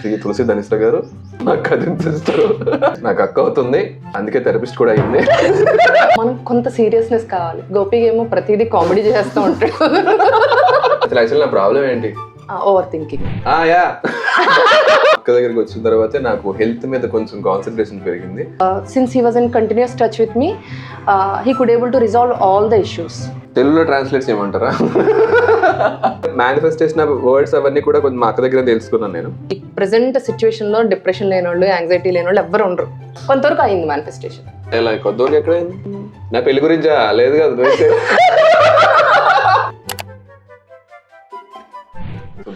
శ్రీ తులసి ధనిష్ట గారు నా cousin sister, నాకు అక్క అవుతుంది, అందుకే థెరపిస్ట్ కూడా అయింది. మనకు కొంత సీరియస్నెస్ కావాలి. గోపికి ఏమో ప్రతిదీ కామెడీ చేస్తూ ఉంటాడు. అసలు యాక్చువల్ నా ప్రాబ్లం ఏంటి? Over thinking. యా అక్క దగ్గరికి వచ్చిన తర్వాతే నాకు హెల్త్ మీద కొంచెం కాన్సన్ట్రేషన్ పెరిగింది. Since he was in continuous touch with me, he could able to resolve all the issues. తెలుగులో ట్రాన్స్లేట్ చేయమంటారా? మేనిఫెస్టేషన్ వర్డ్స్ అవన్నీ కూడా కొంచెం మా అక్క దగ్గర తెలుసుకున్నాను నేను. ఈ ప్రెసెంట్ సిచ్యువేషన్ లో డిప్రెషన్ లేని వాళ్ళు, యాంగ్జైటీ లేని వాళ్ళు ఎవ్వరు ఉండరు. కొంతవరకు అయింది మేనిఫెస్టేషన్. ఎలా కొద్దివరకు ఎక్కడైంది? నా పెళ్లి గురించా? లేదు కదా.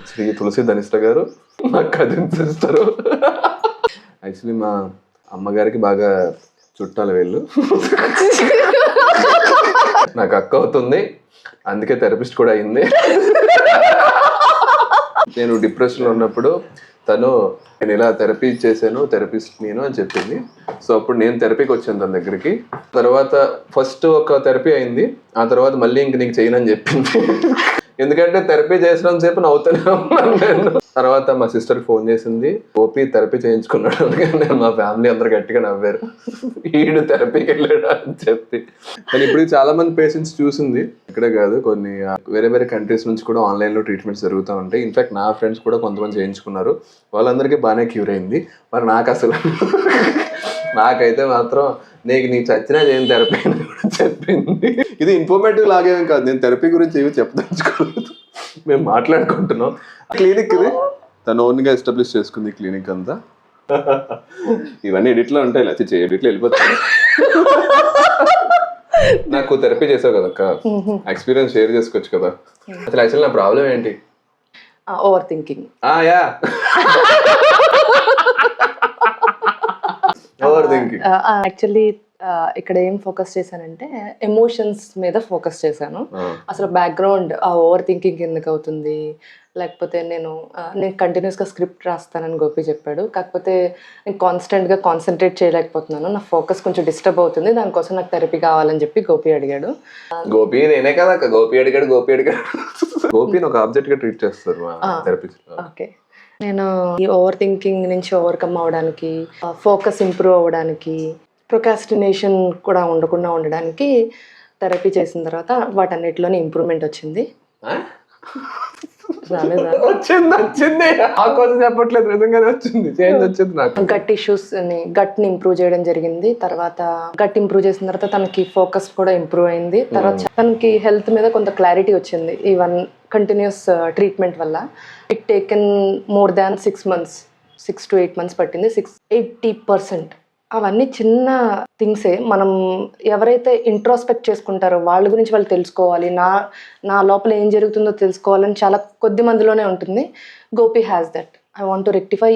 శ్రీ తులసి ధనిష్ట గారు నా కజిన్ సిస్టర్. యాక్చువల్లీ మా అమ్మగారికి బాగా చుట్టాలు వీళ్ళు. నాకు అక్క అవుతుంది, అందుకే థెరపిస్ట్ కూడా అయింది. నేను డిప్రెషన్లో ఉన్నప్పుడు తను నేను ఇలా థెరపీ చేశాను, థెరపిస్ట్ నేను అని చెప్పింది. సో అప్పుడు నేను థెరపీకి వచ్చాను తన దగ్గరికి. తర్వాత ఫస్ట్ ఒక థెరపీ అయింది, ఆ తర్వాత మళ్ళీ ఇంక నీకు చేయనని చెప్పింది. ఎందుకంటే థెరపీ చేసినంత సేపు నవ్వుతూనే ఉన్నాను నేను. తర్వాత మా సిస్టర్కి ఫోన్ చేసింది, ఓపీ థెరపీ చేయించుకున్నాడు. అందుకని మా ఫ్యామిలీ అందరు గట్టిగా నవ్వారు, ఈడు థెరపీకి వెళ్ళాడు అని చెప్పి. కానీ ఇప్పుడు చాలా మంది పేషెంట్స్ చూసింది ఇక్కడే కాదు, కొన్ని వేరే వేరే కంట్రీస్ నుంచి కూడా ఆన్లైన్లో ట్రీట్మెంట్స్ జరుగుతూ ఉంటాయి. ఇన్ఫాక్ట్ నా ఫ్రెండ్స్ కూడా కొంతమంది చేయించుకున్నారు, వాళ్ళందరికీ బాగానే క్యూర్ అయింది. మరి నాకు అసలు నాకైతే మాత్రం నీకు చచ్చినా చేయని థెరపీ అని కూడా చెప్పింది. ఇది ఇన్ఫర్మేటివ్ లాగేం కాదు, నేను థెరపీ గురించి ఏమి చెప్పదలుచుకోలేదు, మేము మాట్లాడుకుంటున్నాం. క్లినిక్ ఇది తను ఓన్గా ఎస్టాబ్లిష్ చేసుకుంది క్లినిక్ అంతా. ఇవన్నీ ఎడిట్లో ఉంటాయి, లేకపోతే ఎడిట్లో వెళ్ళిపోతాయి. నాకు థెరపీ చేసావు కదా అక్క, ఎక్స్పీరియన్స్ షేర్ చేసుకోవచ్చు కదా. అసలు యాక్చువల్ నా ప్రాబ్లం ఏంటి? Over thinking. Yeah over thinking. Actually ఇక్కడ ఏం ఫోకస్ చేశానంటే ఎమోషన్స్ మీద ఫోకస్ చేశాను. అసలు బ్యాక్గ్రౌండ్ ఆ ఓవర్ థింకింగ్ ఎందుకు అవుతుంది, లేకపోతే నేను కంటిన్యూస్గా స్క్రిప్ట్ రాస్తానని గోపి చెప్పాడు. కాకపోతే నేను కాన్స్టెంట్గా కాన్సన్ట్రేట్ చేయలేకపోతున్నాను, నా ఫోకస్ కొంచెం డిస్టర్బ్ అవుతుంది, దానికోసం నాకు థెరపీ కావాలని చెప్పి గోపి అడిగాడు. గోపి నేనే కదా గోపి అడిగాడు. గోపిని ఒక ఆబ్జెక్ట్ గా ట్రీట్ చేస్తారు థెరపిస్ట్. ఓకే, నేను ఈ ఓవర్ థింకింగ్ నుంచి ఓవర్కమ్ అవ్వడానికి, ఫోకస్ ఇంప్రూవ్ అవ్వడానికి, ప్రొకాస్టినేషన్ కూడా ఉండకుండా ఉండడానికి థెరపీ చేసిన తర్వాత వాటన్నిటిలోనే ఇంప్రూవ్మెంట్ వచ్చింది. వచ్చింది ఆ కోసం చెప్పట్లేదు, నిజంగానే వచ్చింది, చేంజ్ వచ్చింది. నాకు గట్ ఇష్యూస్ ని, గట్ ని ఇంప్రూవ్ చేయడం జరిగింది. తర్వాత గట్ ఇంప్రూవ్ చేసిన తర్వాత తనకి ఫోకస్ కూడా ఇంప్రూవ్ అయింది. తర్వాత తనకి హెల్త్ మీద కొంత క్లారిటీ వచ్చింది ఈ కంటిన్యూస్ ట్రీట్మెంట్ వల్ల. It taken more than 6 months, 6 to 8 months పట్టింది. 80% అవన్నీ చిన్న థింగ్సే. మనం ఎవరైతే ఇంట్రోస్పెక్ట్ చేసుకుంటారో వాళ్ళ గురించి వాళ్ళు తెలుసుకోవాలి, నా లోపల ఏం జరుగుతుందో తెలుసుకోవాలని చాలా కొద్ది మందిలోనే ఉంటుంది. Gopi has that. I want to rectify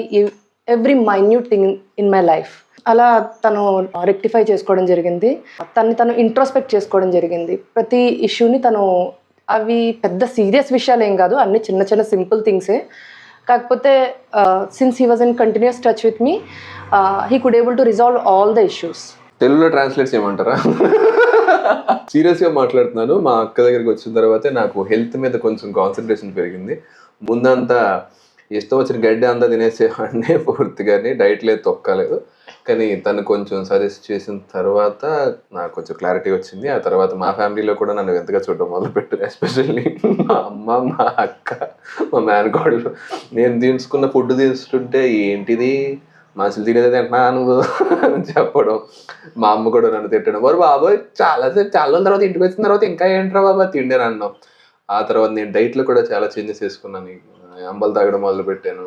every minute thing in my life. అలా తను రెక్టిఫై చేసుకోవడం జరిగింది, తను ఇంట్రోస్పెక్ట్ చేసుకోవడం జరిగింది. ప్రతి ఇష్యూని తను, అవి పెద్ద సీరియస్ విషయాలు ఏం కాదు, అన్ని చిన్న చిన్న సింపుల్ థింగ్సే. కాకపోతే since he was in continuous touch with me, he could able to resolve all the issues. తెలుగులో ట్రాన్స్లేట్ చేయమంటారా? సీరియస్గా మాట్లాడుతున్నాను. మా అక్క దగ్గరికి వచ్చిన తర్వాతే నాకు హెల్త్ మీద కొంచెం కాన్సన్ట్రేషన్ పెరిగింది. ముందంతా ఇష్టం వచ్చిన గడ్డి అంతా తినేసేవాడిని పూర్తిగాని, డైట్ లేదు, తొక్కలేదు. కానీ తను కొంచెం సజెస్ట్ చేసిన తర్వాత నాకు కొంచెం క్లారిటీ వచ్చింది. ఆ తర్వాత మా ఫ్యామిలీలో కూడా నన్ను ఎంతగా చూడడం మొదలుపెట్టారు. ఎస్పెషల్లీ మా అమ్మ, మా అక్క, మా మేనకోడలు. నేను తీసుకున్న ఫుడ్ తీసుకుంటే ఏంటిది మనుషులు తినేది తింటున్నా నువ్వు అని చెప్పడం, మా అమ్మ కూడా నన్ను తిట్టడం, మరి బాబోయ్ చాలా రోజుల తర్వాత ఇంటికి వచ్చిన తర్వాత ఇంకా ఏంట్రా బాబా తిండి అన్నాం. ఆ తర్వాత నేను డైట్లో కూడా చాలా చేంజెస్ చేసుకున్నాను. అంబలు తాగడం మొదలు పెట్టాను,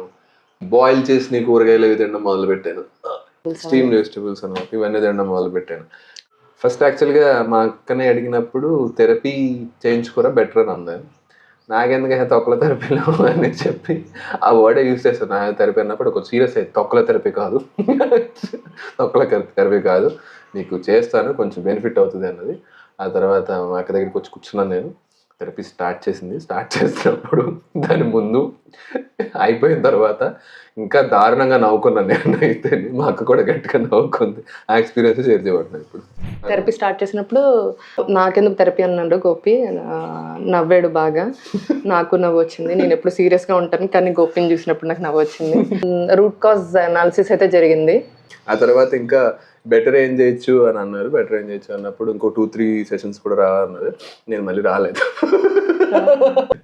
బాయిల్ చేసి కూరగాయలు అవి తినడం మొదలు పెట్టాను, స్టీమ్ వెజిటబుల్స్ అనమాట ఇవన్నీ తినడం మొదలు పెట్టాను. ఫస్ట్ యాక్చువల్గా మా అక్కనే అడిగినప్పుడు థెరపీ చేయించుకోరా బెటర్ అని అందాను. నాకెందుకైతే తొక్కల థెరపీలో అని చెప్పి ఆ వర్డే యూజ్ చేస్తాను. నా థెరపీ అన్నప్పుడు ఒక సీరియస్ అయ్యి తొక్కల థెరపీ కాదు, తొక్కల థెరపీ కాదు, నీకు చేస్తాను కొంచెం బెనిఫిట్ అవుతుంది అన్నది. ఆ తర్వాత మా అక్క దగ్గరికి వచ్చి కూర్చున్నాను నేను. థెరపీ స్టార్ట్ చేసినప్పుడు దాని ముందు అయిపోయిన తర్వాత ఇంకా దారుణంగా నవ్వుకున్నాను నేను అయితే. మా అక్క కూడా గట్టిగా నవ్వుకుంది. ఆ ఎక్స్పీరియన్స్ షేర్ చేయబడుతుంది ఇప్పుడు. థెరపీ స్టార్ట్ చేసినప్పుడు నాకెందుకు థెరపీ అన్నాడు గోపి, నవ్వాడు బాగా. నాకు నవ్వు వచ్చింది. నేను ఎప్పుడు సీరియస్గా ఉంటాను కానీ గోపిని చూసినప్పుడు నాకు నవ్వు వచ్చింది. రూట్ కాజ్ అనాలిసిస్ అయితే జరిగింది. ఆ తర్వాత ఇంకా బెటర్ ఏం చేయొచ్చు అని అన్నారు. బెటర్ ఏం చేయొచ్చు అన్నప్పుడు ఇంకో 2-3 సెషన్స్ కూడా రావన్నారు. నేను మళ్ళీ రాలేదు.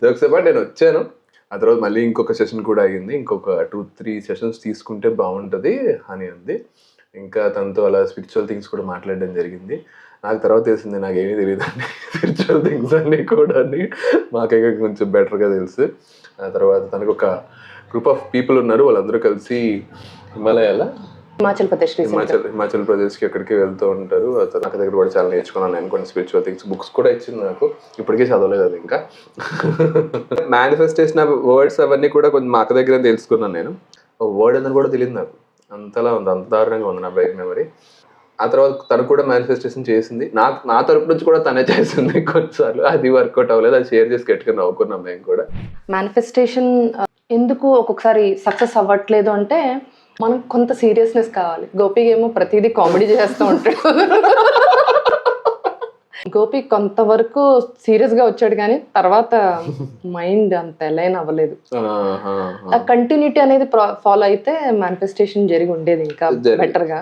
ఒకసారి నేను వచ్చాను. ఆ తర్వాత మళ్ళీ ఇంకొక సెషన్ కూడా అయ్యింది. ఇంకొక 2-3 సెషన్స్ తీసుకుంటే బాగుంటుంది అని అంది. ఇంకా తనతో అలా స్పిరిచువల్ థింగ్స్ కూడా మాట్లాడడం జరిగింది. నాకు తర్వాత తెలిసింది నాకేమీ తెలియదు అండి స్పిరిచువల్ థింగ్స్ అన్నీ కూడా అని. మాకైతే కొంచెం బెటర్గా తెలుసు. ఆ తర్వాత తనకు ఒక గ్రూప్ ఆఫ్ పీపుల్ ఉన్నారు. వాళ్ళందరూ కలిసి హిమాచల్ ప్రదేశ్కి ఎక్కడికి వెళ్తూ ఉంటారు. నాకు దగ్గర కూడా చాలా నేర్చుకున్నాను నేను కొన్ని స్పిరిచువల్ థింగ్స్. బుక్స్ కూడా ఇచ్చింది నాకు. ఇప్పటికీ చదవలేదు అది ఇంకా. మేనిఫెస్టేషన్ వర్డ్స్ అవన్నీ కూడా కొంచెం మా అక్క దగ్గర తెలుసుకున్నాను నేను. వర్డ్ అని కూడా తెలియదు నాకు. అంతలా ఉంది, అంత దారుణంగా ఉంది నా బ్రెయిన్ మెమరీ. ఆ తర్వాత తను కూడా మేనిఫెస్టేషన్ చేసింది. నా తరపు నుంచి కూడా తనే చేసింది కొన్నిసార్లు. అది వర్కౌట్ అవ్వలేదు. అది షేర్ చేసి గట్టిగా నవ్వుకున్నాం మేము కూడా. మేనిఫెస్టేషన్ ఎందుకు ఒక్కొక్కసారి సక్సెస్ అవ్వట్లేదు అంటే మనకు కొంత సీరియస్నెస్ కావాలి. గోపి ఏమో ప్రతిదీ కామెడీ చేస్తూ ఉంటాడు. గోపి కొంతవరకు సీరియస్ గా వచ్చాడు కానీ తర్వాత మైండ్ అంత ఎలైన్ అవ్వలేదు. ఆ కంటిన్యూటీ అనేది ఫాలో అయితే మేనిఫెస్టేషన్ జరిగి ఉండేది ఇంకా బెటర్ గా.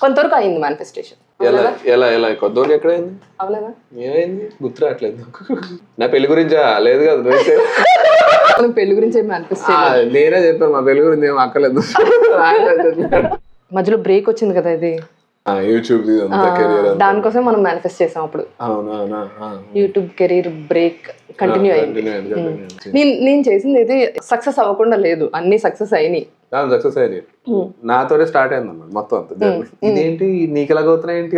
కొంతవరకు అయింది మేనిఫెస్టేషన్. కొంతవరకు ఎక్కడ అయింది? అవలేదా? ఏమైంది గుర్తు రావట్లేదు. నా పెళ్లి గురించా? లేదు కదా. పెళ్లి గురించి మేనిఫెస్ట్ నేనే చెప్పాను. మా పెళ్లి గురించి ఏం అక్కర్లేదు. మధ్యలో బ్రేక్ వచ్చింది కదా ఇది యూట్యూబ్. దానికోసం మనం మేనిఫెస్ట్ చేసాం అప్పుడు. యూట్యూబ్ కెరీర్ బ్రేక్ కంటిన్యూ అయింది. నేను చేసింది ఇది సక్సెస్ అవ్వకుండా లేదు, అన్ని సక్సెస్ అయినాయి. సక్సెస్ అయ్యింది. నాతోనే స్టార్ట్ అయిందన్నమాట మొత్తం అంతా. ఇదేంటి నీకు ఎలాగవుతున్నాయి ఏంటి?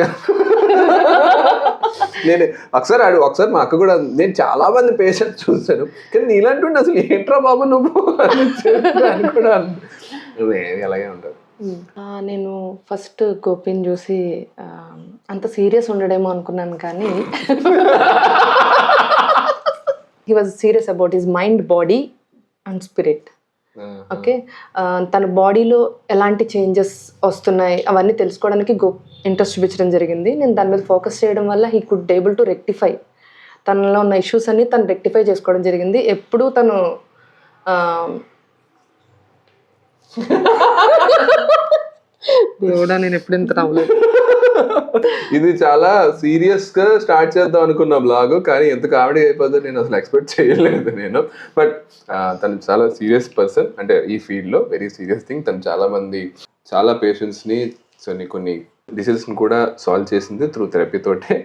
నేను ఒకసారి మా అక్క కూడా, నేను చాలా మంది పేషెంట్స్ చూసాను కానీ నీలాంటి అసలు ఏంట్రా బాబు నువ్వు అని కూడా అలాగే ఉంటారు. నేను ఫస్ట్ గోపిని చూసి అంత సీరియస్ ఉండడేమో అనుకున్నాను కానీ he was serious about his mind, body and spirit. Okay, తన బాడీలో ఎలాంటి చేంజెస్ వస్తున్నాయి అవన్నీ తెలుసుకోవడానికి ఇంట్రెస్ట్ చూపించడం జరిగింది. నేను దాని మీద ఫోకస్ చేయడం వల్ల he could able to rectify, తనలో ఉన్న ఇష్యూస్ అన్ని తను రెక్టిఫై చేసుకోవడం జరిగింది. ఎప్పుడూ తను దేవుడా నేను ఎప్పుడు ఇంత నవ్వలేదు. ఇది చాలా సీరియస్ గా స్టార్ట్ చేద్దాం అనుకున్న బ్లాగ్, కానీ ఎంత కామెడీ అయిపోతుందో నేను అసలు ఎక్స్పెక్ట్ చేయలేదు నేను. బట్ తను చాలా సీరియస్ పర్సన్, అంటే ఈ ఫీల్డ్ లో వెరీ సీరియస్ థింగ్. తను చాలా పేషెంట్స్ ని కొన్ని డిసీజెస్ ని కూడా సాల్వ్ చేసింది త్రూ థెరపీ తోటే.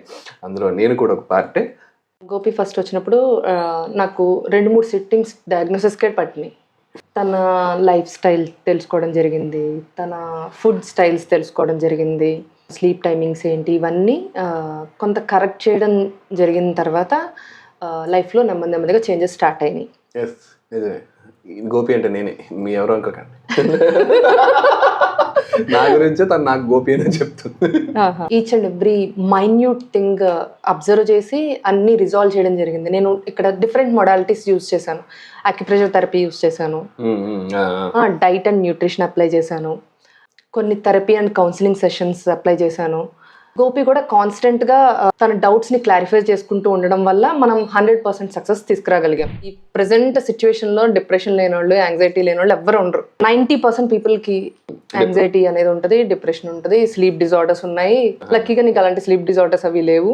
అందులో నేను కూడా ఒక పార్టే. గోపి ఫస్ట్ వచ్చినప్పుడు నాకు 2-3 సిట్టింగ్స్ డయాగ్నోసిస్కే పట్టినాయి. తన లైఫ్ స్టైల్ తెలుసుకోవడం జరిగింది, తన ఫుడ్ స్టైల్స్ తెలుసుకోవడం జరిగింది, స్లీప్ టైమింగ్స్ ఏంటి, ఇవన్నీ కొంత కరెక్ట్ చేయడం జరిగిన తర్వాత లైఫ్లో నెమ్మదిగా చేంజెస్ స్టార్ట్ అయినాయి. నిజమే, గోపి అంటే నేనే, మీ ఎవరు అనుకోకండి. నా గురించే తను నాకు గోపి అని చెప్తుంది. Each and every minute thing observe చేసి అన్ని రిజాల్వ్ చేయడం జరిగింది. నేను ఇక్కడ డిఫరెంట్ మొడాలిటీస్ యూజ్ చేశాను. అక్యుప్రెషర్ థెరపీ యూజ్ చేశాను, డైట్ అండ్ న్యూట్రిషన్ అప్లై చేశాను, కొన్ని therapy and counselling sessions apply చేశాను. గోపి కూడా కాన్స్టెంట్గా తన డౌట్స్ని క్లారిఫై చేసుకుంటూ ఉండడం వల్ల మనం 100% సక్సెస్ తీసుకురాగలిగాం. ఈ ప్రెసెంట్ సిచ్యువేషన్లో డిప్రెషన్ లేని వాళ్ళు, యాంగ్జైటీ లేని వాళ్ళు ఎవ్వరు ఉండరు. 90% పీపుల్కి యాంగ్జైటీ అనేది ఉంటుంది, డిప్రెషన్ ఉంటుంది, స్లీప్ డిజార్డర్స్ ఉన్నాయి. లక్కీగా నీకు అలాంటి స్లీప్ డిజార్డర్స్ అవి లేవు.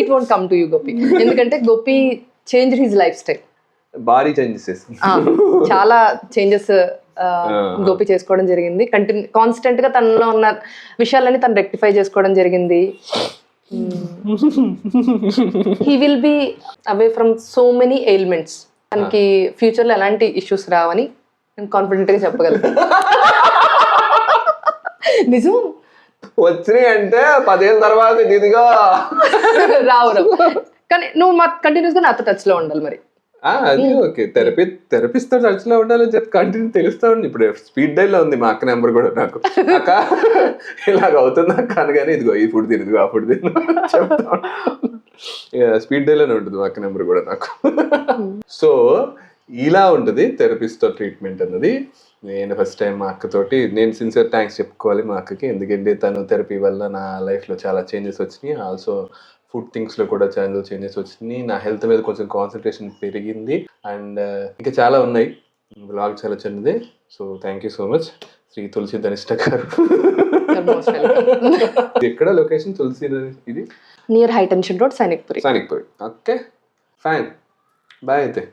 It won't come to you Gopi, ఎందుకంటే Gopi change his lifestyle. భారీ చేంజెస్, చాలా చేంజెస్ గోపి చేసుకోవడం జరిగింది. కాన్స్టెంట్ గా తనలో ఉన్న విషయాలని తను రెక్టిఫై చేసుకోవడం జరిగింది. He will be away from so many ailments. తనకి ఫ్యూచర్ లో ఎలాంటి ఇష్యూస్ రావని నేను కాన్ఫిడెంట్ గా చెప్పగలను. నిజం, వచ్చినాయి అంటే 10 ఏళ్ళ తర్వాత ఇదిగా రావు. కానీ నువ్వు కంటిన్యూస్ గా నాతో టచ్ లో ఉండాలి. మరి అది ఓకే. థెరపిస్ట్ తో టచ్ లో ఉండాలని చెప్పి కంటిన్యూ తెలుస్తా ఉంది. ఇప్పుడు స్పీడ్ డైల్ లో ఉంది మా అక్క నెంబర్ కూడా నాకు. అక్క ఇలాగ అవుతుంది అక్క అనగానే ఇదిగో ఈ ఫుడ్ తిను, ఇదిగో ఆ ఫుడ్ తిను చెప్తా స్పీడ్ డైల్ లోనే ఉంటుంది మా అక్క నెంబర్ కూడా నాకు. సో ఇలా ఉంటుంది థెరపిస్ట్ తో ట్రీట్మెంట్ అన్నది. నేను ఫస్ట్ టైం మా అక్కతోటి నేను సిన్సియర్ థ్యాంక్స్ చెప్పుకోవాలి మా అక్కకి. ఎందుకంటే తను థెరపీ వల్ల నా లైఫ్ లో చాలా చేంజెస్ వచ్చినాయి. ఆల్సో ఫుడ్ థింగ్స్ లో కూడా చాలా చేంజెస్ వచ్చినాయి. నా హెల్త్ మీద కొంచెం కాన్సన్ట్రేషన్ పెరిగింది. అండ్ ఇంకా చాలా ఉన్నాయి. బ్లాగ్ చాలా చిన్నది. So thank you so much Shri Tulasi Dhanishta garu. ఎక్కడ లొకేషన్ తులసి ఇది? Near high tension road, Sainikpuri. Okay fine. Bye అయితే.